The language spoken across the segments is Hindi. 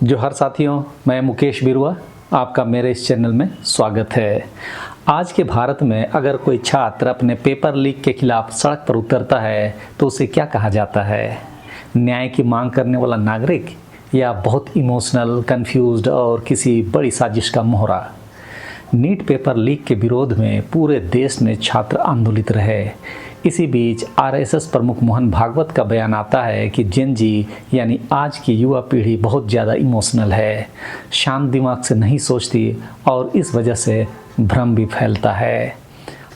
जोहार साथियों, मैं मुकेश बिरुआ, आपका मेरे इस चैनल में स्वागत है। आज के भारत में अगर कोई छात्र अपने पेपर लीक के खिलाफ सड़क पर उतरता है तो उसे क्या कहा जाता है? न्याय की मांग करने वाला नागरिक या बहुत इमोशनल, कंफ्यूज्ड और किसी बड़ी साजिश का मोहरा? नीट पेपर लीक के विरोध में पूरे देश में छात्र आंदोलित रहे। इसी बीच आरएसएस प्रमुख मोहन भागवत का बयान आता है कि जेन जी यानी आज की युवा पीढ़ी बहुत ज़्यादा इमोशनल है, शांत दिमाग से नहीं सोचती और इस वजह से भ्रम भी फैलता है।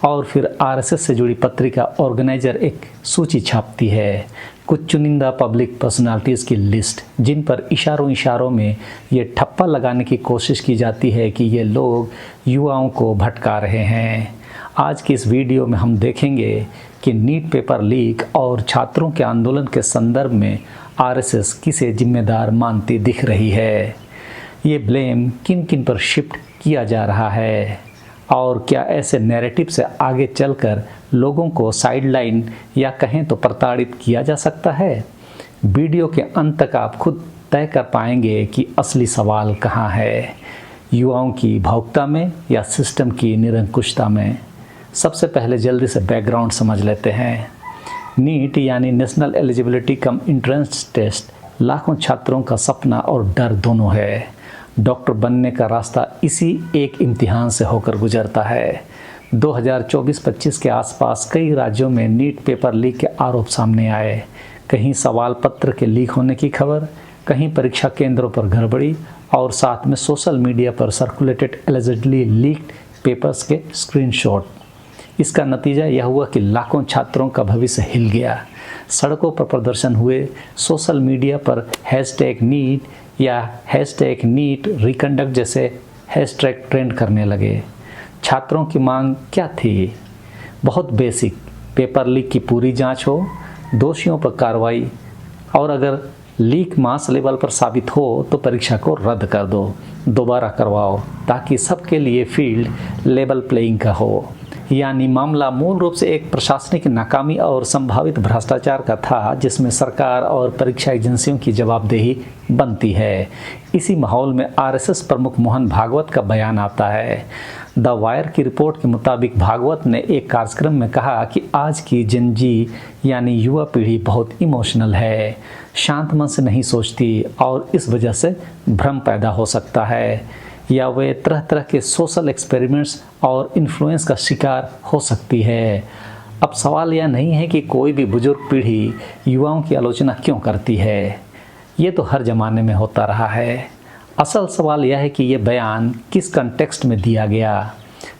और फिर आरएसएस से जुड़ी पत्रिका ऑर्गेनाइजर एक सूची छापती है, कुछ चुनिंदा पब्लिक पर्सनालिटीज़ की लिस्ट, जिन पर इशारों में ये ठप्पा लगाने की कोशिश की जाती है कि ये लोग युवाओं को भटका रहे हैं। आज की इस वीडियो में हम देखेंगे कि नीट पेपर लीक और छात्रों के आंदोलन के संदर्भ में आरएसएस किसे जिम्मेदार मानती दिख रही है, ये ब्लेम किन किन पर शिफ्ट किया जा रहा है और क्या ऐसे नैरेटिव से आगे चलकर लोगों को साइडलाइन या कहें तो प्रताड़ित किया जा सकता है। वीडियो के अंत तक आप खुद तय कर पाएंगे कि असली सवाल कहाँ है, युवाओं की भावुकता में या सिस्टम की निरंकुशता में। सबसे पहले जल्दी से बैकग्राउंड समझ लेते हैं। नीट यानी national eligibility cum entrance test लाखों छात्रों का सपना और डर दोनों है। डॉक्टर बनने का रास्ता इसी एक इम्तिहान से होकर गुजरता है। 2024-25 के आसपास कई राज्यों में नीट पेपर लीक के आरोप सामने आए। कहीं सवाल पत्र के लीक होने की खबर, कहीं परीक्षा केंद्रों पर गड़बड़ी और साथ में सोशल मीडिया पर सर्कुलेटेड एलिजिडली लीक्ड पेपर्स के स्क्रीनशॉट। इसका नतीजा यह हुआ कि लाखों छात्रों का भविष्य हिल गया। सड़कों पर प्रदर्शन हुए, सोशल मीडिया पर #नीट या #नीट रिकंडक्ट जैसे हैशटैग ट्रेंड करने लगे। छात्रों की मांग क्या थी? बहुत बेसिक, पेपर लीक की पूरी जांच हो, दोषियों पर कार्रवाई और अगर लीक मास लेवल पर साबित हो तो परीक्षा को रद्द कर दो, दोबारा करवाओ, ताकि सबके लिए फील्ड लेवल प्लेइंग का हो। यानी मामला मूल रूप से एक प्रशासनिक नाकामी और संभावित भ्रष्टाचार का था, जिसमें सरकार और परीक्षा एजेंसियों की जवाबदेही बनती है। इसी माहौल में आरएसएस प्रमुख मोहन भागवत का बयान आता है। द वायर की रिपोर्ट के मुताबिक भागवत ने एक कार्यक्रम में कहा कि आज की जेन जी यानी युवा पीढ़ी बहुत इमोशनल है, शांत मन से नहीं सोचती और इस वजह से भ्रम पैदा हो सकता है या वे तरह तरह के सोशल एक्सपेरिमेंट्स और इन्फ्लुएंस का शिकार हो सकती है। अब सवाल यह नहीं है कि कोई भी बुजुर्ग पीढ़ी युवाओं की आलोचना क्यों करती है, ये तो हर ज़माने में होता रहा है। असल सवाल यह है कि ये बयान किस कंटेक्स्ट में दिया गया।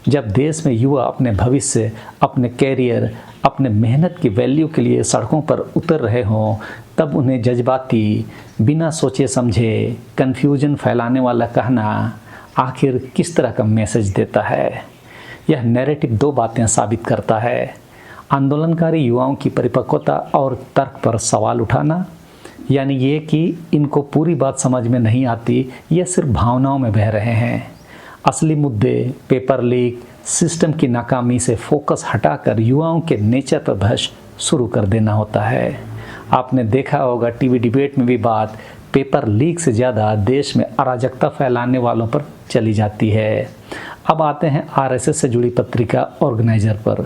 जब देश में युवा अपने भविष्य, अपने कैरियर, अपने मेहनत की वैल्यू के लिए सड़कों पर उतर रहे हों, तब उन्हें जज्बाती, बिना सोचे समझे कन्फ्यूजन फैलाने वाला कहना आखिर किस तरह का मैसेज देता है? यह नैरेटिव दो बातें साबित करता है: आंदोलनकारी युवाओं की परिपक्वता और तर्क पर सवाल उठाना, यानी ये कि इनको पूरी बात समझ में नहीं आती, ये सिर्फ भावनाओं में बह रहे हैं। असली मुद्दे, पेपर लीक, सिस्टम की नाकामी से फोकस हटाकर युवाओं के नेचर पर बहस शुरू कर देना होता है। आपने देखा होगा टीवी डिबेट में भी बात पेपर लीक से ज़्यादा देश में अराजकता फैलाने वालों पर चली जाती है। अब आते हैं आरएसएस से जुड़ी पत्रिका ऑर्गेनाइजर पर।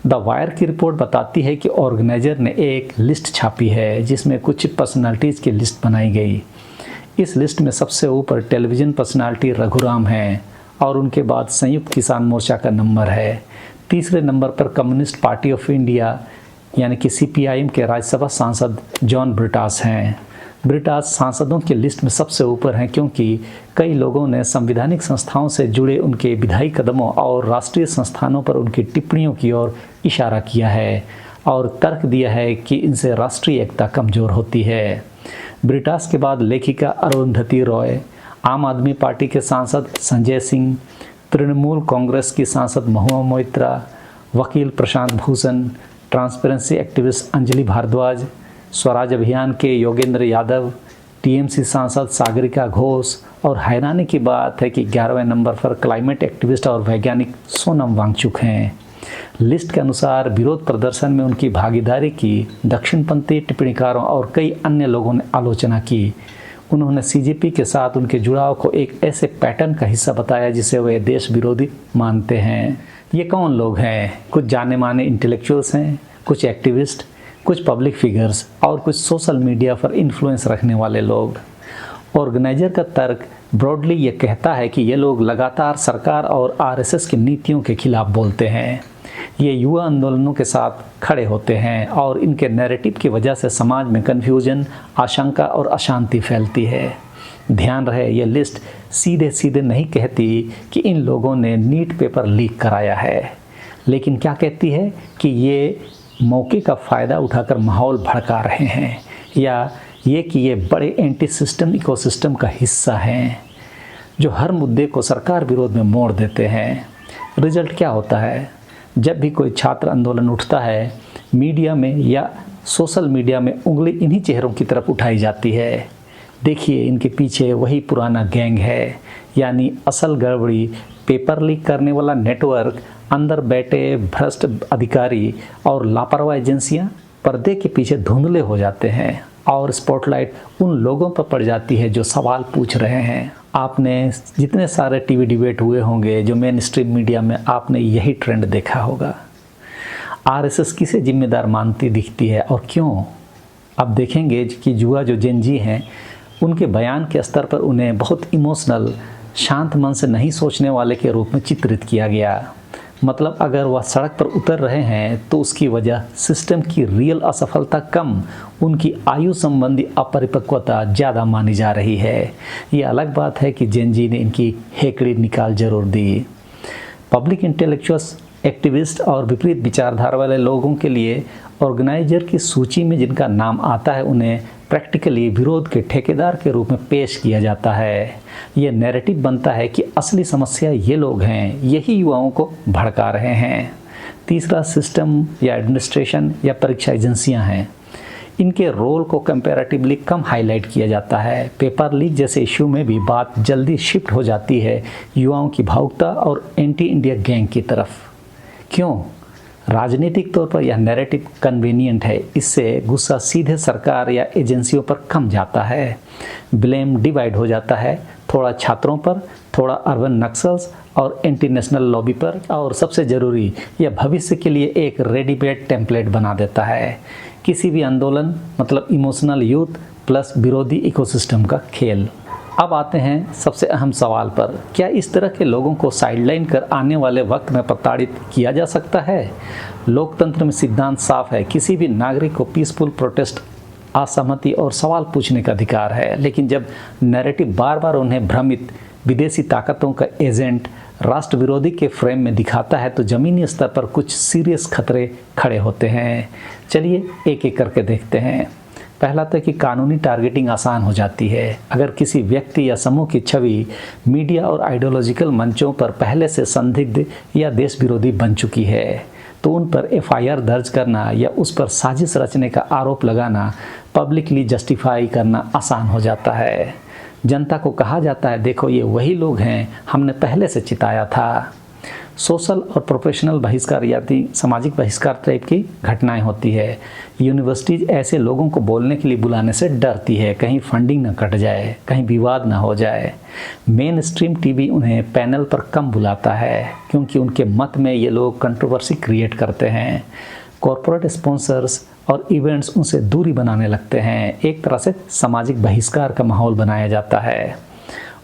द वायर की रिपोर्ट बताती है कि ऑर्गेनाइजर ने एक लिस्ट छापी है जिसमें कुछ पर्सनालिटीज़ की लिस्ट बनाई गई। इस लिस्ट में सबसे ऊपर टेलीविज़न पर्सनालिटी रघुराम हैं और उनके बाद संयुक्त किसान मोर्चा का नंबर है। तीसरे नंबर पर कम्युनिस्ट पार्टी ऑफ इंडिया यानी कि CPIM के राज्यसभा सांसद जॉन ब्रिटास हैं। ब्रिटास सांसदों की लिस्ट में सबसे ऊपर हैं क्योंकि कई लोगों ने संवैधानिक संस्थाओं से जुड़े उनके विधायी कदमों और राष्ट्रीय संस्थानों पर उनकी टिप्पणियों की ओर इशारा किया है और तर्क दिया है कि इनसे राष्ट्रीय एकता कमज़ोर होती है। ब्रिटास के बाद लेखिका अरुंधति रॉय, आम आदमी पार्टी के सांसद संजय सिंह, तृणमूल कांग्रेस की सांसद महुआ मोइत्रा, वकील प्रशांत भूषण, ट्रांसपेरेंसी एक्टिविस्ट अंजलि भारद्वाज, स्वराज अभियान के योगेंद्र यादव, टीएमसी सांसद सागरिका घोष और हैरानी की बात है कि 11वें नंबर पर क्लाइमेट एक्टिविस्ट और वैज्ञानिक सोनम वांगचुक हैं। लिस्ट के अनुसार विरोध प्रदर्शन में उनकी भागीदारी की दक्षिणपंथी टिप्पणीकारों और कई अन्य लोगों ने आलोचना की। उन्होंने सीजेपी के साथ उनके जुड़ाव को एक ऐसे पैटर्न का हिस्सा बताया जिसे वे देश विरोधी मानते हैं। ये कौन लोग हैं? कुछ जाने माने इंटेलेक्चुअल्स हैं, कुछ एक्टिविस्ट, कुछ पब्लिक फिगर्स और कुछ सोशल मीडिया पर इन्फ्लुएंस रखने वाले लोग। ऑर्गेनाइजर का तर्क ब्रॉडली ये कहता है कि ये लोग लगातार सरकार और आरएसएस की नीतियों के खिलाफ बोलते हैं। ये युवा आंदोलनों के साथ खड़े होते हैं और इनके नैरेटिव की वजह से समाज में कन्फ्यूजन, आशंका और अशांति फैलती है। ध्यान रहे, ये लिस्ट सीधे सीधे नहीं कहती कि इन लोगों ने नीट पेपर लीक कराया है, लेकिन क्या कहती है कि ये मौके का फ़ायदा उठाकर माहौल भड़का रहे हैं, या ये कि ये बड़े एंटी सिस्टम इकोसिस्टम का हिस्सा हैं जो हर मुद्दे को सरकार विरोध में मोड़ देते हैं। रिजल्ट क्या होता है? जब भी कोई छात्र आंदोलन उठता है, मीडिया में या सोशल मीडिया में उंगली इन्हीं चेहरों की तरफ उठाई जाती है। देखिए, इनके पीछे वही पुराना गैंग है, यानी असल गड़बड़ी पेपर लीक करने वाला नेटवर्क, अंदर बैठे भ्रष्ट अधिकारी और लापरवाह एजेंसियां पर्दे के पीछे धुंधले हो जाते हैं और स्पॉटलाइट उन लोगों पर पड़ जाती है जो सवाल पूछ रहे हैं। आपने जितने सारे टीवी डिबेट हुए होंगे, जो मेन स्ट्रीम मीडिया में, आपने यही ट्रेंड देखा होगा। आरएसएस किसे जिम्मेदार मानती दिखती है और क्यों? अब देखेंगे कि युवा जो जेन जी हैं, उनके बयान के स्तर पर उन्हें बहुत इमोशनल, शांत मन से नहीं सोचने वाले के रूप में चित्रित किया गया। मतलब अगर वह सड़क पर उतर रहे हैं तो उसकी वजह सिस्टम की रियल असफलता कम, उनकी आयु संबंधी अपरिपक्वता ज़्यादा मानी जा रही है। ये अलग बात है कि जेन जी ने इनकी हेकड़ी निकाल जरूर दी। पब्लिक इंटेलेक्चुअल्स, एक्टिविस्ट और विपरीत विचारधारा वाले लोगों के लिए ऑर्गेनाइजर की सूची में जिनका नाम आता है, उन्हें प्रैक्टिकली विरोध के ठेकेदार के रूप में पेश किया जाता है। ये नैरेटिव बनता है कि असली समस्या ये लोग हैं, यही युवाओं को भड़का रहे हैं। तीसरा, सिस्टम या एडमिनिस्ट्रेशन या परीक्षा एजेंसियां हैं। इनके रोल को कंपैरेटिवली कम हाईलाइट किया जाता है। पेपर लीक जैसे इश्यू में भी बात जल्दी शिफ्ट हो जाती है युवाओं की भावुकता और एंटी इंडिया गैंग की तरफ। क्यों? राजनीतिक तौर पर यह नैरेटिव कन्वीनियंट है। इससे गुस्सा सीधे सरकार या एजेंसियों पर कम जाता है, ब्लेम डिवाइड हो जाता है, थोड़ा छात्रों पर, थोड़ा अर्बन नक्सल्स और एंटी नेशनल लॉबी पर, और सबसे ज़रूरी, यह भविष्य के लिए एक रेडीमेड टेम्पलेट बना देता है। किसी भी आंदोलन मतलब इमोशनल यूथ प्लस विरोधी इकोसिस्टम का खेल। अब आते हैं सबसे अहम सवाल पर, क्या इस तरह के लोगों को साइडलाइन कर आने वाले वक्त में प्रताड़ित किया जा सकता है? लोकतंत्र में सिद्धांत साफ है, किसी भी नागरिक को पीसफुल प्रोटेस्ट, असहमति और सवाल पूछने का अधिकार है। लेकिन जब नैरेटिव बार बार उन्हें भ्रमित, विदेशी ताकतों का एजेंट, राष्ट्र विरोधी के फ्रेम में दिखाता है तो ज़मीनी स्तर पर कुछ सीरियस खतरे खड़े होते हैं। चलिए एक एक करके देखते हैं। पहला तो कि कानूनी टारगेटिंग आसान हो जाती है। अगर किसी व्यक्ति या समूह की छवि मीडिया और आइडियोलॉजिकल मंचों पर पहले से संदिग्ध या देश विरोधी बन चुकी है तो उन पर एफआईआर दर्ज करना या उस पर साजिश रचने का आरोप लगाना, पब्लिकली जस्टिफाई करना आसान हो जाता है। जनता को कहा जाता है, देखो ये वही लोग हैं, हमने पहले से चिताया था। सोशल और प्रोफेशनल बहिष्कार यानी सामाजिक बहिष्कार टाइप की घटनाएं होती है। यूनिवर्सिटीज़ ऐसे लोगों को बोलने के लिए बुलाने से डरती है, कहीं फंडिंग ना कट जाए, कहीं विवाद ना हो जाए। मेन स्ट्रीम टीवी उन्हें पैनल पर कम बुलाता है क्योंकि उनके मत में ये लोग कंट्रोवर्सी क्रिएट करते हैं। कॉरपोरेट स्पॉन्सर्स और इवेंट्स उनसे दूरी बनाने लगते हैं। एक तरह से सामाजिक बहिष्कार का माहौल बनाया जाता है।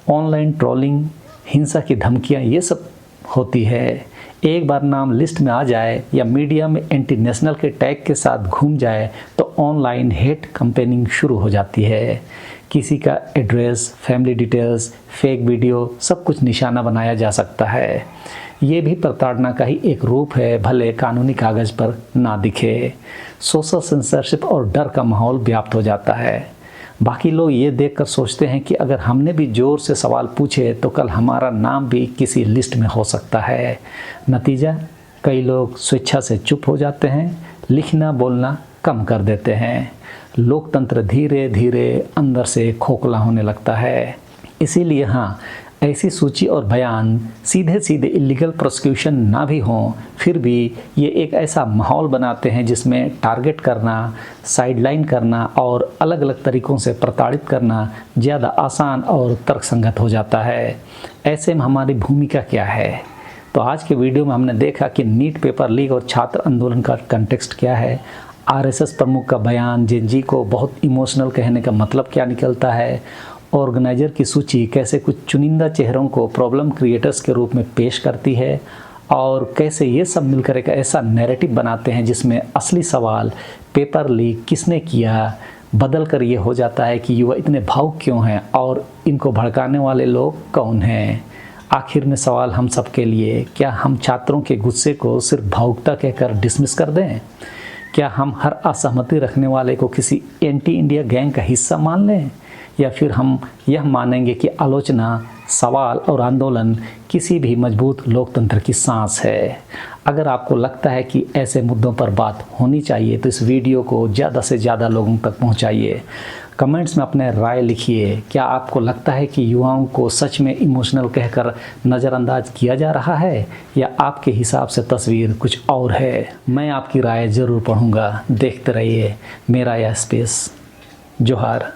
ऑनलाइन ट्रोलिंग, हिंसा की धमकियाँ, ये सब होती है। एक बार नाम लिस्ट में आ जाए या मीडिया में एंटी नेशनल के टैग के साथ घूम जाए तो ऑनलाइन हेट कैंपेनिंग शुरू हो जाती है। किसी का address, family details, fake video, सब कुछ निशाना बनाया जा सकता है। ये भी प्रताड़ना का ही एक रूप है, भले कानूनी कागज़ पर ना दिखे। सोशल सेंसरशिप और डर का माहौल व्याप्त हो जाता है। बाकी लोग ये देखकर सोचते हैं कि अगर हमने भी ज़ोर से सवाल पूछे तो कल हमारा नाम भी किसी लिस्ट में हो सकता है। नतीजा, कई लोग स्वेच्छा से चुप हो जाते हैं, लिखना बोलना कम कर देते हैं। लोकतंत्र धीरे धीरे अंदर से खोखला होने लगता है। इसीलिए हाँ, ऐसी सूची और बयान सीधे सीधे इलीगल प्रोसिक्यूशन ना भी हों, फिर भी ये एक ऐसा माहौल बनाते हैं जिसमें टारगेट करना, साइडलाइन करना और अलग अलग तरीक़ों से प्रताड़ित करना ज़्यादा आसान और तर्कसंगत हो जाता है। ऐसे में हमारी भूमिका क्या है? तो आज के वीडियो में हमने देखा कि नीट पेपर लीक और छात्र आंदोलन का कंटेक्स्ट क्या है, आरएसएस प्रमुख का बयान जेनजी को बहुत इमोशनल कहने का मतलब क्या निकलता है, ऑर्गेनाइजर की सूची कैसे कुछ चुनिंदा चेहरों को प्रॉब्लम क्रिएटर्स के रूप में पेश करती है, और कैसे ये सब मिलकर एक ऐसा नैरेटिव बनाते हैं जिसमें असली सवाल पेपर लीक किसने किया बदल कर ये हो जाता है कि युवा इतने भावुक क्यों हैं और इनको भड़काने वाले लोग कौन हैं। आखिर में सवाल हम सब के लिए, क्या हम छात्रों के गुस्से को सिर्फ भावुकता कहकर डिसमिस कर दें? क्या हम हर असहमति रखने वाले को किसी एंटी इंडिया गैंग का हिस्सा मान लें, या फिर हम यह मानेंगे कि आलोचना, सवाल और आंदोलन किसी भी मजबूत लोकतंत्र की सांस है? अगर आपको लगता है कि ऐसे मुद्दों पर बात होनी चाहिए तो इस वीडियो को ज़्यादा से ज़्यादा लोगों तक पहुंचाइए। कमेंट्स में अपने राय लिखिए। क्या आपको लगता है कि युवाओं को सच में इमोशनल कहकर नज़रअंदाज किया जा रहा है, या आपके हिसाब से तस्वीर कुछ और है? मैं आपकी राय ज़रूर पढ़ूंगा। देखते रहिए मेरा यह स्पेस। जोहार।